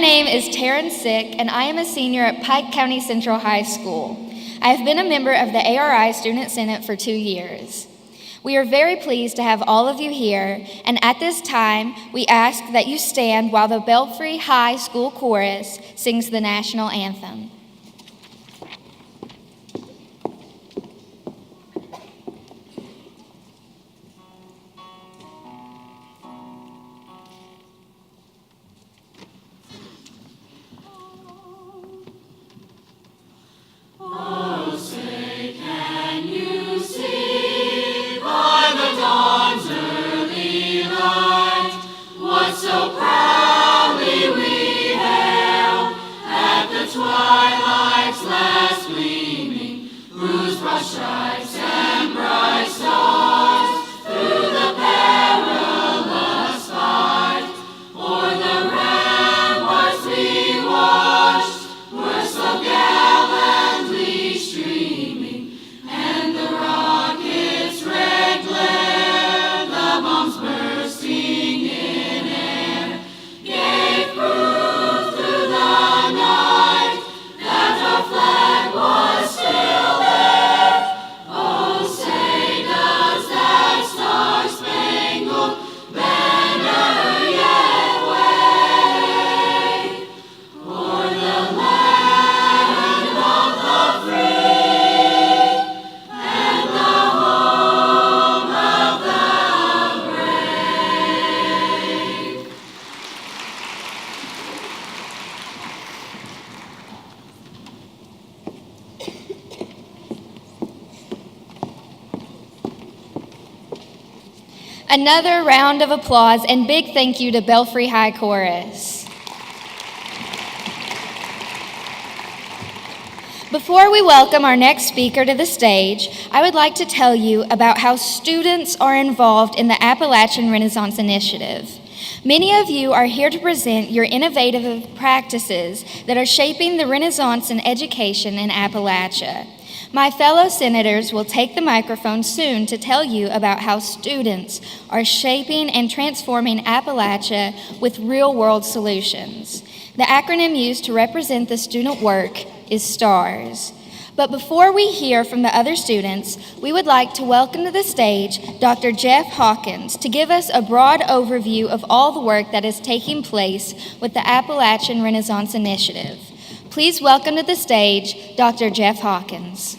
name is Taryn Sick, and I am a senior at Pike County Central High School. I have been a member of the ARI Student Senate for 2 years. We are very pleased to have all of you here, and at this time, we ask that you stand while the Belfry High School Chorus sings the national anthem. Oh, say, can you see by the dawn's early light what so proudly we hailed at the twilight's last gleaming, whose broad stripes and bright stars through the perilous fight o'er the ramparts we watched were so gallantly streaming, and the rockets' red glare, the bombs bursting in air, gave proof through the night that our flag was still there. Oh, say does that star-spangled banner yet wave o'er the land of the free and the home of the brave? Another round of applause and big thank you to Belfry High Chorus. Before we welcome our next speaker to the stage, I would like to tell you about how students are involved in the Appalachian Renaissance Initiative. Many of you are here to present your innovative practices that are shaping the Renaissance in education in Appalachia. My fellow senators will take the microphone soon to tell you about how students are shaping and transforming Appalachia with real-world solutions. The acronym used to represent the student work is STARS. But before we hear from the other students, we would like to welcome to the stage Dr. Jeff Hawkins to give us a broad overview of all the work that is taking place with the Appalachian Renaissance Initiative. Please welcome to the stage Dr. Jeff Hawkins.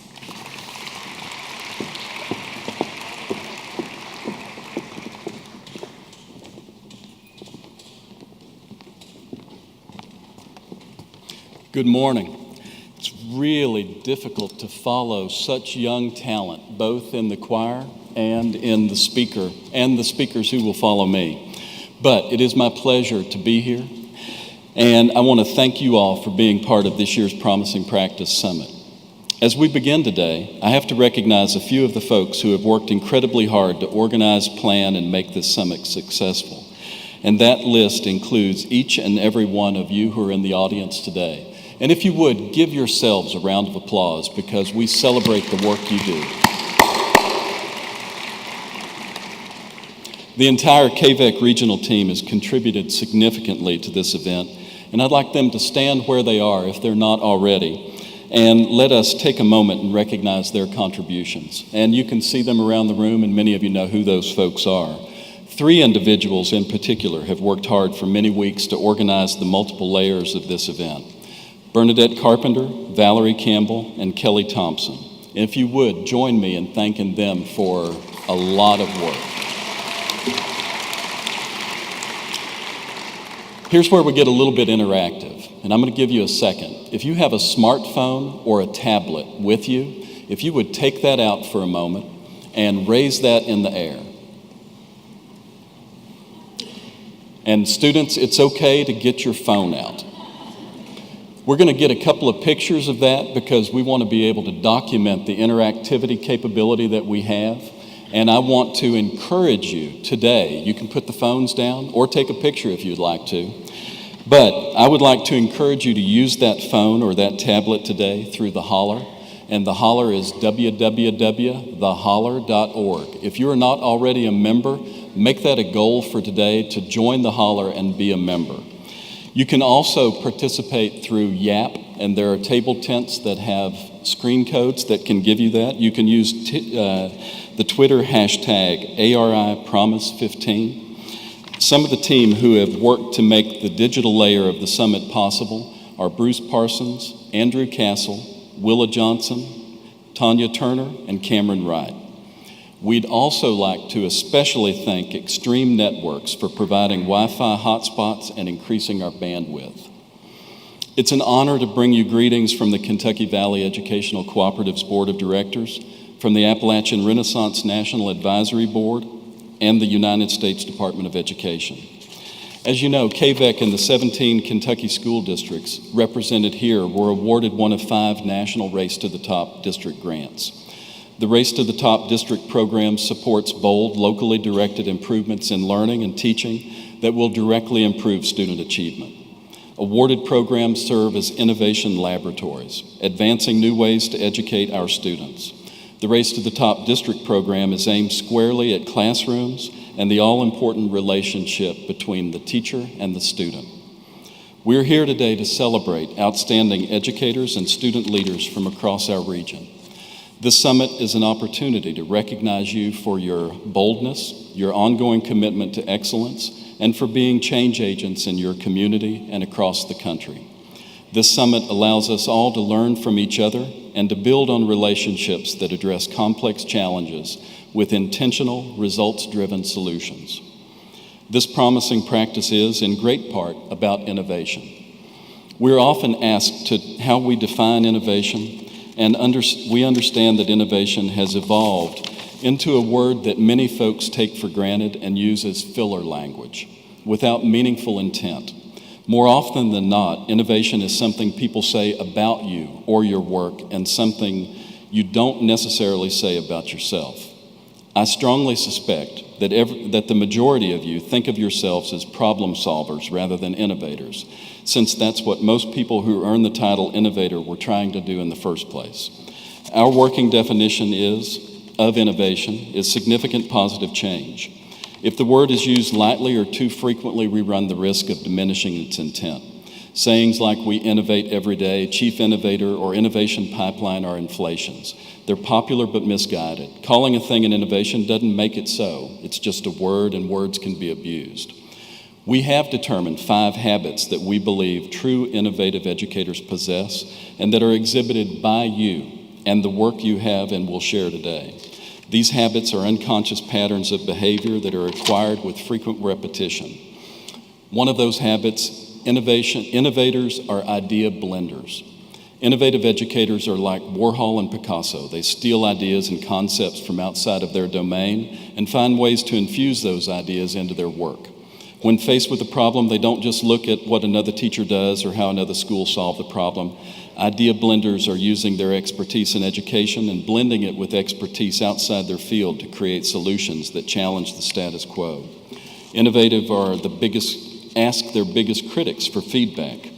Good morning. It's really difficult to follow such young talent, both in the choir and in the speaker, and the speakers who will follow me. But it is my pleasure to be here, and I want to thank you all for being part of this year's Promising Practice Summit. As we begin today, I have to recognize a few of the folks who have worked incredibly hard to organize, plan, and make this summit successful. And that list includes each and every one of you who are in the audience today. And if you would, give yourselves a round of applause because we celebrate the work you do. The entire KVEC regional team has contributed significantly to this event, and I'd like them to stand where they are if they're not already, and let us take a moment and recognize their contributions. And you can see them around the room, and many of you know who those folks are. 3 individuals in particular have worked hard for many weeks to organize the multiple layers of this event. Bernadette Carpenter, Valerie Campbell, and Kelly Thompson. And if you would, join me in thanking them for a lot of work. Here's where we get a little bit interactive, and I'm going to give you a second. If you have a smartphone or a tablet with you, if you would take that out for a moment and raise that in the air. And students, it's okay to get your phone out. We're going to get a couple of pictures of that because we want to be able to document the interactivity capability that we have. And I want to encourage you today, you can put the phones down or take a picture if you'd like to. But I would like to encourage you to use that phone or that tablet today through the Holler. And the Holler is www.theholler.org. If you are not already a member, make that a goal for today to join the Holler and be a member. You can also participate through YAP, and there are table tents that have screen codes that can give you that. You can use the Twitter hashtag ARIPromise15. Some of the team who have worked to make the digital layer of the summit possible are Bruce Parsons, Andrew Castle, Willa Johnson, Tanya Turner, and Cameron Wright. We'd also like to especially thank Extreme Networks for providing Wi-Fi hotspots and increasing our bandwidth. It's an honor to bring you greetings from the Kentucky Valley Educational Cooperative's Board of Directors, from the Appalachian Renaissance National Advisory Board, and the United States Department of Education. As you know, KVEC and the 17 Kentucky school districts represented here were awarded one of 5 national Race to the Top district grants. The Race to the Top district program supports bold, locally directed improvements in learning and teaching that will directly improve student achievement. Awarded programs serve as innovation laboratories, advancing new ways to educate our students. The Race to the Top district program is aimed squarely at classrooms and the all-important relationship between the teacher and the student. We're here today to celebrate outstanding educators and student leaders from across our region. This summit is an opportunity to recognize you for your boldness, your ongoing commitment to excellence, and for being change agents in your community and across the country. This summit allows us all to learn from each other and to build on relationships that address complex challenges with intentional, results-driven solutions. This promising practice is, in great part, about innovation. We're often asked to how we define innovation, and we understand that innovation has evolved into a word that many folks take for granted and use as filler language, without meaningful intent. More often than not, innovation is something people say about you or your work and something you don't necessarily say about yourself. I strongly suspect that the majority of you think of yourselves as problem solvers rather than innovators, since that's what most people who earn the title innovator were trying to do in the first place. Our working definition of innovation is significant positive change. If the word is used lightly or too frequently, we run the risk of diminishing its intent. Sayings like "we innovate every day," "chief innovator," or "innovation pipeline" are inflations. They're popular but misguided. Calling a thing an innovation doesn't make it so. It's just a word, and words can be abused. We have determined 5 habits that we believe true innovative educators possess and that are exhibited by you and the work you have and will share today. These habits are unconscious patterns of behavior that are acquired with frequent repetition. One of those habits, innovators are idea blenders. Innovative educators are like Warhol and Picasso. They steal ideas and concepts from outside of their domain and find ways to infuse those ideas into their work. When faced with a problem, they don't just look at what another teacher does or how another school solved the problem. Idea blenders are using their expertise in education and blending it with expertise outside their field to create solutions that challenge the status quo. Innovative ask their biggest critics for feedback.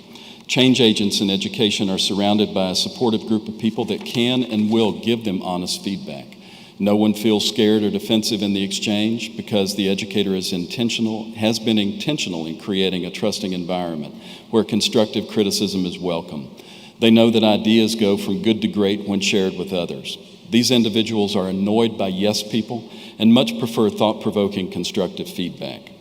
Change agents in education are surrounded by a supportive group of people that can and will give them honest feedback. No one feels scared or defensive in the exchange because the educator has been intentional in creating a trusting environment where constructive criticism is welcome. They know that ideas go from good to great when shared with others. These individuals are annoyed by yes people and much prefer thought-provoking constructive feedback.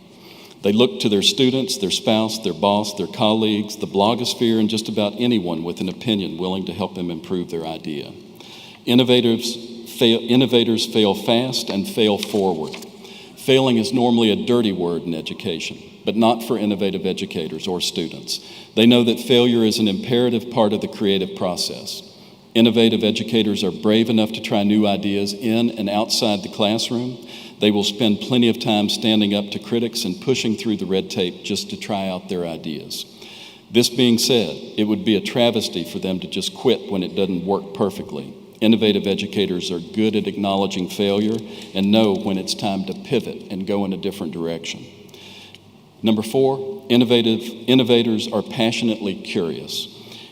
They look to their students, their spouse, their boss, their colleagues, the blogosphere, and just about anyone with an opinion willing to help them improve their idea. Innovators fail fast and fail forward. Failing is normally a dirty word in education, but not for innovative educators or students. They know that failure is an imperative part of the creative process. Innovative educators are brave enough to try new ideas in and outside the classroom. They will spend plenty of time standing up to critics and pushing through the red tape just to try out their ideas. This being said, it would be a travesty for them to just quit when it doesn't work perfectly. Innovative educators are good at acknowledging failure and know when it's time to pivot and go in a different direction. Number 4, innovators are passionately curious.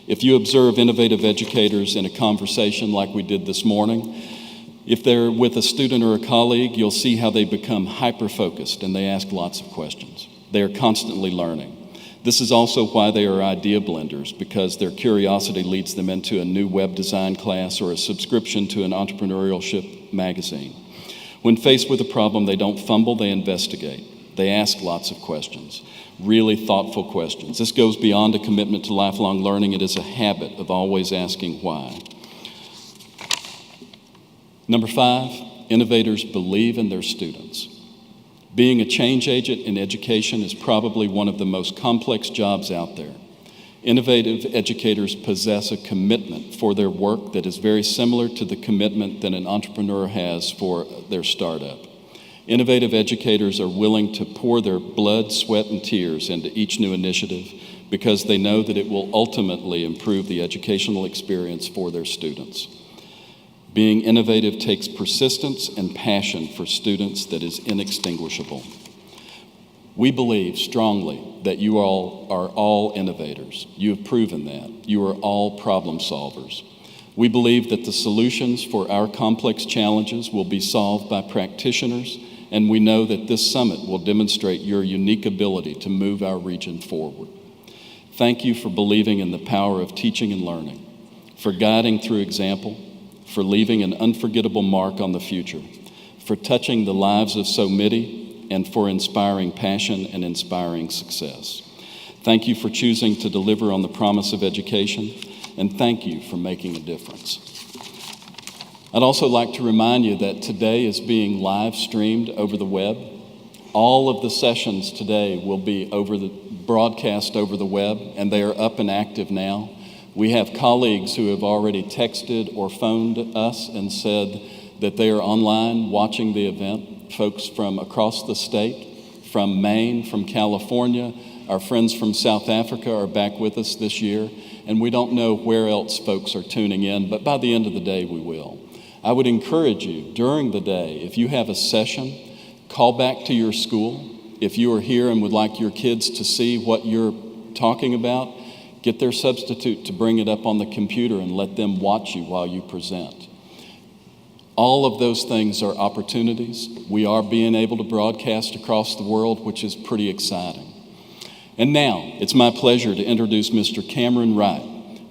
If you observe innovative educators in a conversation like we did this morning, if they're with a student or a colleague, you'll see how they become hyper-focused and they ask lots of questions. They are constantly learning. This is also why they are idea blenders, because their curiosity leads them into a new web design class or a subscription to an entrepreneurship magazine. When faced with a problem, they don't fumble, they investigate. They ask lots of questions, really thoughtful questions. This goes beyond a commitment to lifelong learning. It is a habit of always asking why. Number 5, innovators believe in their students. Being a change agent in education is probably one of the most complex jobs out there. Innovative educators possess a commitment for their work that is very similar to the commitment that an entrepreneur has for their startup. Innovative educators are willing to pour their blood, sweat, and tears into each new initiative because they know that it will ultimately improve the educational experience for their students. Being innovative takes persistence and passion for students that is inextinguishable. We believe strongly that you all are all innovators. You have proven that. You are all problem solvers. We believe that the solutions for our complex challenges will be solved by practitioners, and we know that this summit will demonstrate your unique ability to move our region forward. Thank you for believing in the power of teaching and learning, for guiding through example, for leaving an unforgettable mark on the future, for touching the lives of so many, and for inspiring passion and inspiring success. Thank you for choosing to deliver on the promise of education, and thank you for making a difference. I'd also like to remind you that today is being live streamed over the web. All of the sessions today will be broadcast over the web, and they are up and active now. We have colleagues who have already texted or phoned us and said that they are online watching the event. Folks from across the state, from Maine, from California, our friends from South Africa are back with us this year, and we don't know where else folks are tuning in, but by the end of the day, we will. I would encourage you during the day, if you have a session, call back to your school. If you are here and would like your kids to see what you're talking about, get their substitute to bring it up on the computer and let them watch you while you present. All of those things are opportunities. We are being able to broadcast across the world, which is pretty exciting. And now, it's my pleasure to introduce Mr. Cameron Wright,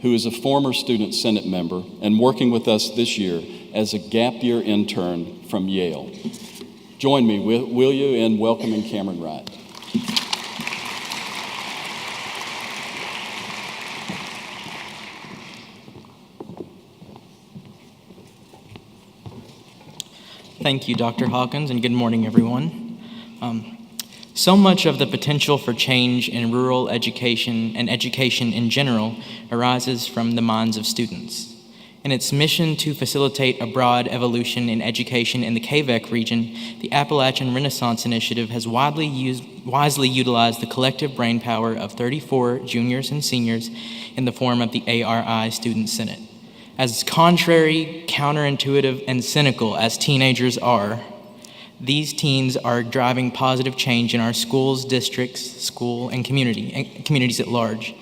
who is a former Student Senate member and working with us this year as a gap year intern from Yale. Join me, will you, in welcoming Cameron Wright. Thank you, Dr. Hawkins, and good morning, everyone. So much of the potential for change in rural education and education in general arises from the minds of students. In its mission to facilitate a broad evolution in education in the KVEC region, the Appalachian Renaissance Initiative has wisely utilized the collective brainpower of 34 juniors and seniors in the form of the ARI Student Senate. As contrary, counterintuitive, and cynical as teenagers are, these teens are driving positive change in our schools, districts, school, and communities at large.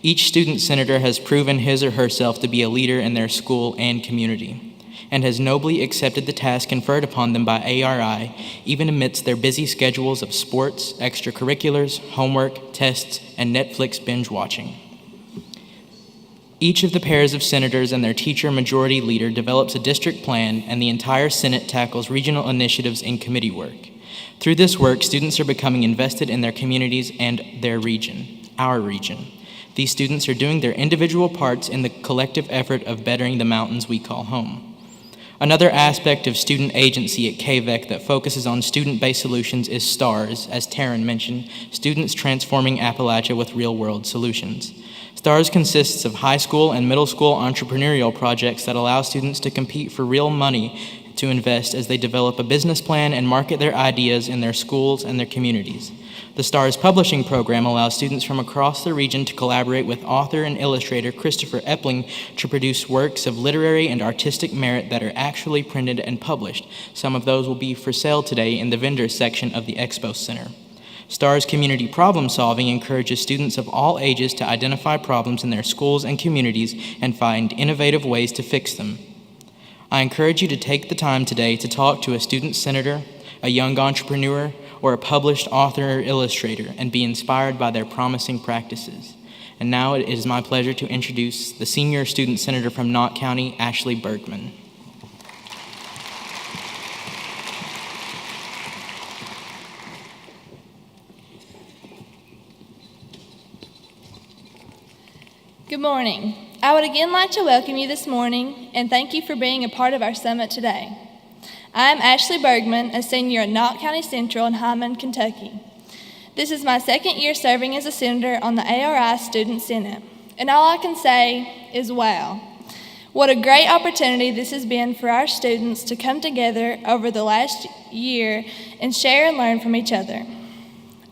Each student senator has proven his or herself to be a leader in their school and community, and has nobly accepted the task conferred upon them by ARI, even amidst their busy schedules of sports, extracurriculars, homework, tests, and Netflix binge watching. Each of the pairs of senators and their teacher majority leader develops a district plan, and the entire Senate tackles regional initiatives in committee work. Through this work, students are becoming invested in their communities and their region, our region. These students are doing their individual parts in the collective effort of bettering the mountains we call home. Another aspect of student agency at KVEC that focuses on student-based solutions is STARS, as Taryn mentioned, Students Transforming Appalachia with Real-World Solutions. STARS consists of high school and middle school entrepreneurial projects that allow students to compete for real money to invest as they develop a business plan and market their ideas in their schools and their communities. The STARS publishing program allows students from across the region to collaborate with author and illustrator Christopher Epling to produce works of literary and artistic merit that are actually printed and published. Some of those will be for sale today in the vendors section of the Expo Center. STARS Community Problem Solving encourages students of all ages to identify problems in their schools and communities and find innovative ways to fix them. I encourage you to take the time today to talk to a student senator, a young entrepreneur, or a published author or illustrator and be inspired by their promising practices. And now it is my pleasure to introduce the Senior Student Senator from Knott County, Ashley Bergman. Good morning. I would again like to welcome you this morning and thank you for being a part of our summit today. I am Ashley Bergman, a senior at Knott County Central in Hyman, Kentucky. This is my second year serving as a senator on the ARI Student Senate, and all I can say is wow. What a great opportunity this has been for our students to come together over the last year and share and learn from each other.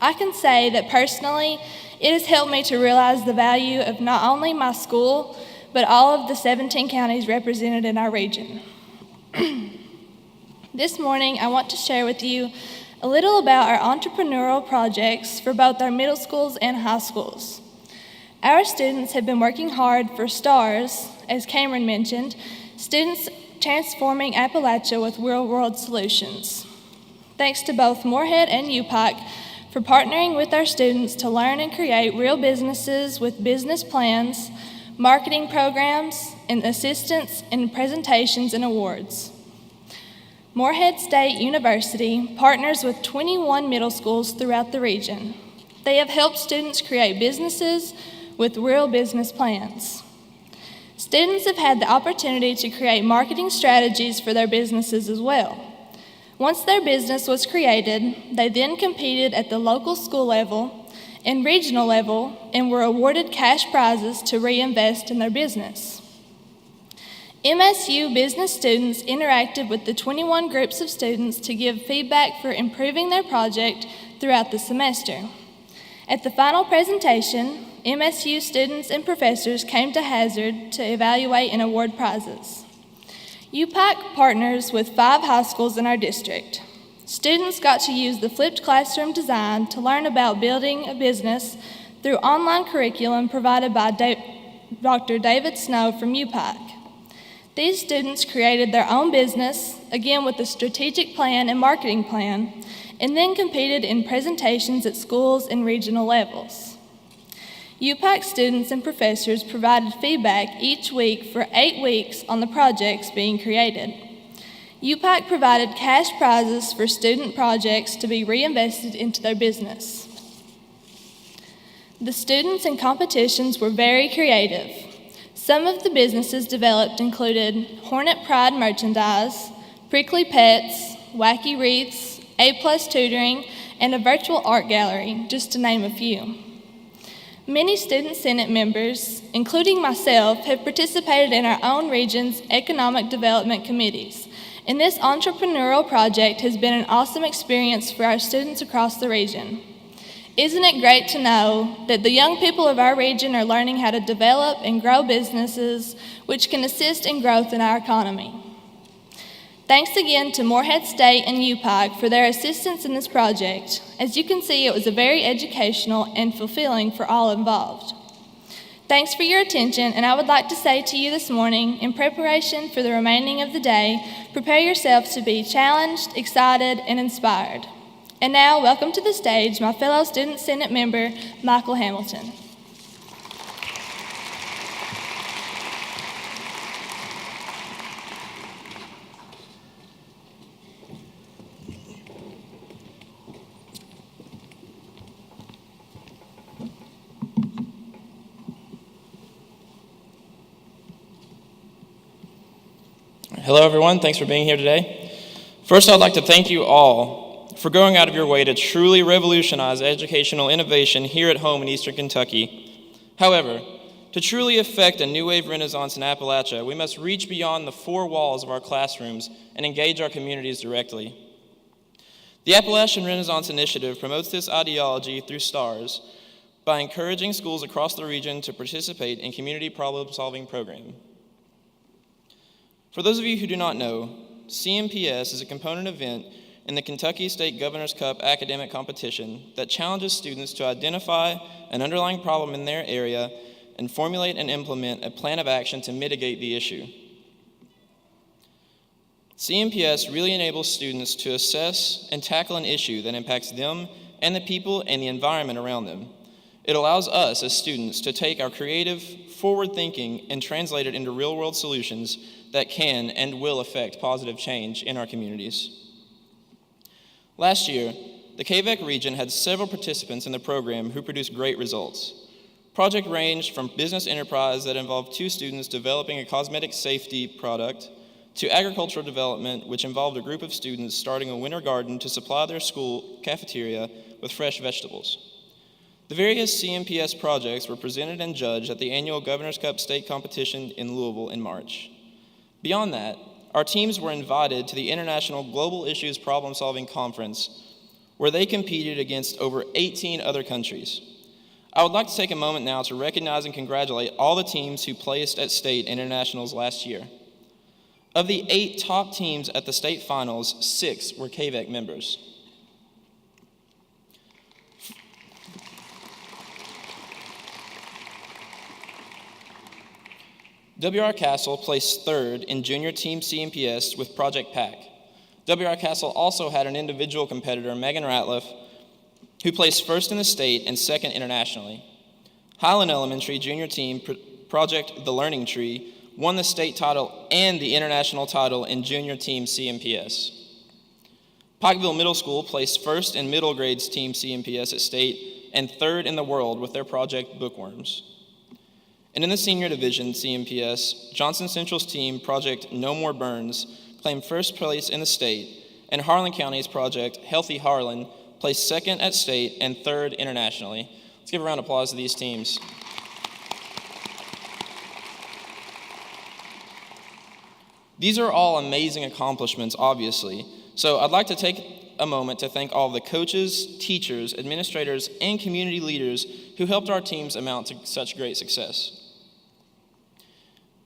I can say that personally, it has helped me to realize the value of not only my school, but all of the 17 counties represented in our region. This morning, I want to share with you a little about our entrepreneurial projects for both our middle schools and high schools. Our students have been working hard for STARS, as Cameron mentioned, Students Transforming Appalachia with Real-World Solutions. Thanks to both Moorhead and UPIC for partnering with our students to learn and create real businesses with business plans, marketing programs, and assistance in presentations and awards. Moorhead State University partners with 21 middle schools throughout the region. They have helped students create businesses with real business plans. Students have had the opportunity to create marketing strategies for their businesses as well. Once their business was created, they then competed at the local school level and regional level and were awarded cash prizes to reinvest in their business. MSU business students interacted with the 21 groups of students to give feedback for improving their project throughout the semester. At the final presentation, MSU students and professors came to Hazard to evaluate and award prizes. UPIC partners with 5 high schools in our district. Students got to use the flipped classroom design to learn about building a business through online curriculum provided by Dr. David Snow from UPIC. These students created their own business, again with a strategic plan and marketing plan, and then competed in presentations at schools and regional levels. UPIC students and professors provided feedback each week for 8 weeks on the projects being created. UPIC provided cash prizes for student projects to be reinvested into their business. The students and competitions were very creative. Some of the businesses developed included Hornet Pride merchandise, prickly pets, wacky wreaths, A+ tutoring, and a virtual art gallery, just to name a few. Many Student Senate members, including myself, have participated in our own region's economic development committees, and this entrepreneurial project has been an awesome experience for our students across the region. Isn't it great to know that the young people of our region are learning how to develop and grow businesses which can assist in growth in our economy? Thanks again to Moorhead State and UPIC for their assistance in this project. As you can see, it was a very educational and fulfilling for all involved. Thanks for your attention, and I would like to say to you this morning, in preparation for the remaining of the day, prepare yourselves to be challenged, excited, and inspired. And now, welcome to the stage my fellow Student Senate member, Michael Hamilton. Hello, everyone. Thanks for being here today. First, I'd like to thank you all for going out of your way to truly revolutionize educational innovation here at home in Eastern Kentucky. However, to truly effect a new wave renaissance in Appalachia, we must reach beyond the 4 walls of our classrooms and engage our communities directly. The Appalachian Renaissance Initiative promotes this ideology through STARS by encouraging schools across the region to participate in community problem-solving programs. For those of you who do not know, CMPS is a component event in the Kentucky State Governor's Cup academic competition that challenges students to identify an underlying problem in their area and formulate and implement a plan of action to mitigate the issue. CMPS really enables students to assess and tackle an issue that impacts them and the people and the environment around them. It allows us as students to take our creative, forward thinking and translate it into real-world solutions that can and will affect positive change in our communities. Last year, the KVEC region had several participants in the program who produced great results. Project ranged from business enterprise that involved 2 students developing a cosmetic safety product to agricultural development, which involved a group of students starting a winter garden to supply their school cafeteria with fresh vegetables. The various CMPS projects were presented and judged at the annual Governor's Cup State Competition in Louisville in March. Beyond that, our teams were invited to the International Global Issues Problem Solving Conference, where they competed against over 18 other countries. I would like to take a moment now to recognize and congratulate all the teams who placed at state internationals last year. Of the 8 top teams at the state finals, 6 were KVEC members. W.R. Castle placed 3rd in junior team CMPS with Project PAC. W.R. Castle also had an individual competitor, Megan Ratliff, who placed 1st in the state and 2nd internationally. Highland Elementary junior team Project The Learning Tree won the state title and the international title in junior team CMPS. Pikeville Middle School placed 1st in middle grades team CMPS at state and 3rd in the world with their project Bookworms. And in the senior division CMPS, Johnson Central's team Project No More Burns claimed 1st place in the state, and Harlan County's project Healthy Harlan placed 2nd at state and 3rd internationally. Let's give a round of applause to these teams. These are all amazing accomplishments, obviously, so I'd like to take a moment to thank all of the coaches, teachers, administrators, and community leaders who helped our teams amount to such great success.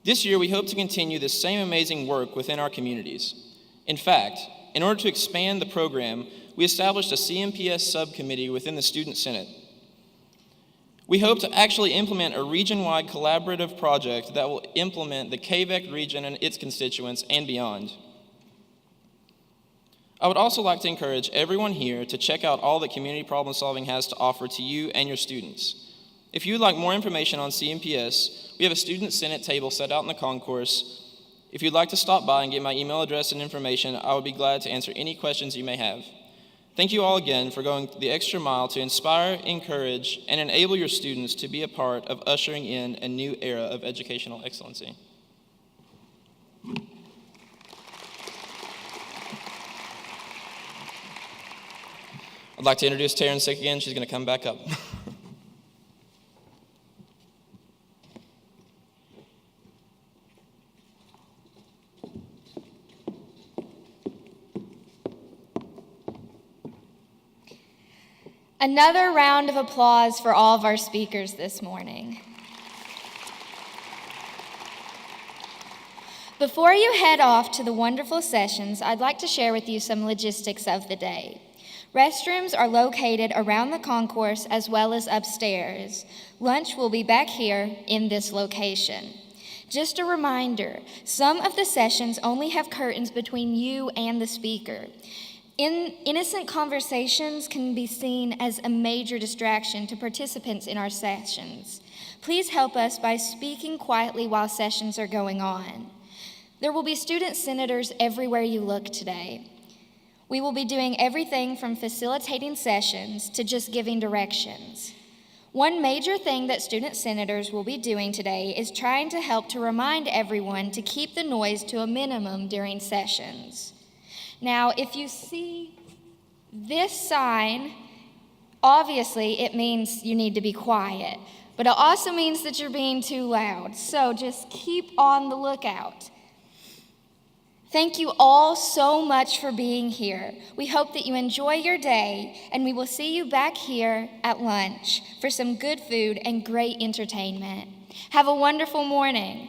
This year, we hope to continue this same amazing work within our communities. In fact, in order to expand the program, we established a CMPS subcommittee within the Student Senate. We hope to actually implement a region-wide collaborative project that will implement the KVEC region and its constituents and beyond. I would also like to encourage everyone here to check out all that community problem solving has to offer to you and your students. If you would like more information on CMPS, we have a Student Senate table set out in the concourse. If you'd like to stop by and get my email address and information, I would be glad to answer any questions you may have. Thank you all again for going the extra mile to inspire, encourage, and enable your students to be a part of ushering in a new era of educational excellency. I'd like to introduce Taryn Sick again. She's going to come back up. Another round of applause for all of our speakers this morning. Before you head off to the wonderful sessions, I'd like to share with you some logistics of the day. Restrooms are located around the concourse as well as upstairs. Lunch will be back here in this location. Just a reminder, some of the sessions only have curtains between you and the speaker. Innocent conversations can be seen as a major distraction to participants in our sessions. Please help us by speaking quietly while sessions are going on. There will be student senators everywhere you look today. We will be doing everything from facilitating sessions to just giving directions. One major thing that student senators will be doing today is trying to help to remind everyone to keep the noise to a minimum during sessions. Now, if you see this sign, obviously it means you need to be quiet, but it also means that you're being too loud, so just keep on the lookout. Thank you all so much for being here. We hope that you enjoy your day, and we will see you back here at lunch for some good food and great entertainment. Have a wonderful morning.